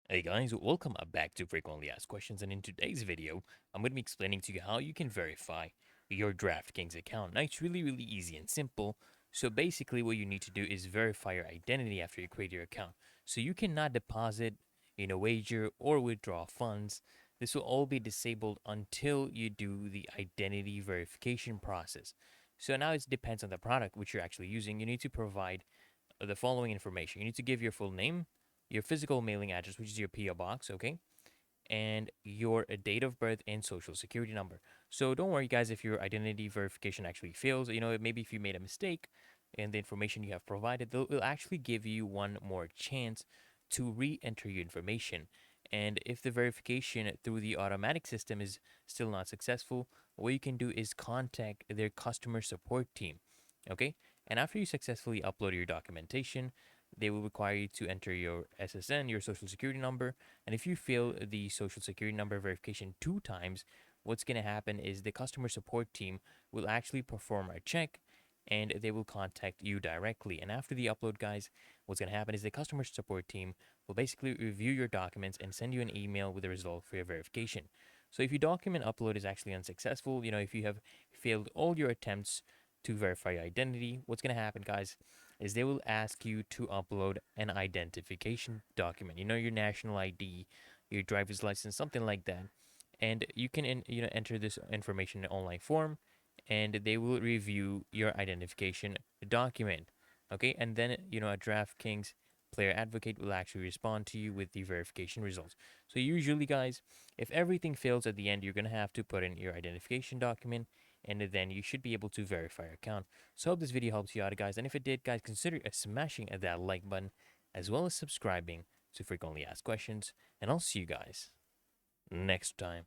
Hey guys, welcome back to Frequently Asked Questions, and in today's video, I'm going to be explaining to you how you can verify your DraftKings account. Now, it's really easy and simple. So basically, what you need to do is verify your identity after you create your account. So you cannot deposit, wager or withdraw funds. This will all be disabled until you do the identity verification process. So now it depends on the product which you're actually using. You need to provide the following information. You need to give your full name, your physical mailing address, which is your PO box, okay? And your date of birth and social security number. So don't worry, guys, if your identity verification actually fails, maybe if you made a mistake and the information you have provided, they'll actually give you one more chance to re-enter your information. And if the verification through the automatic system is still not successful, what you can do is contact their customer support team, okay? And after you successfully upload your documentation, they will require you to enter your SSN, your social security number. And if you fail the social security number verification 2 times, what's going to happen is the customer support team will actually perform a check and they will contact you directly. And after the upload, guys, what's going to happen is the customer support team will basically review your documents and send you an email with the result for your verification. So if your document upload is actually unsuccessful, if you have failed all your attempts to verify your identity, what's going to happen, guys, is they will ask you to upload an identification document. Your national ID, your driver's license, something like that. And you can enter this information in an online form, and they will review your identification document. Okay, and then a DraftKings player advocate will actually respond to you with the verification results. So usually, guys, if everything fails at the end, you're gonna have to put in your identification document, and then you should be able to verify your account. So I hope this video helps you out, guys. And if it did, guys, consider smashing that like button as well as subscribing to Frequently Asked Questions. And I'll see you guys next time.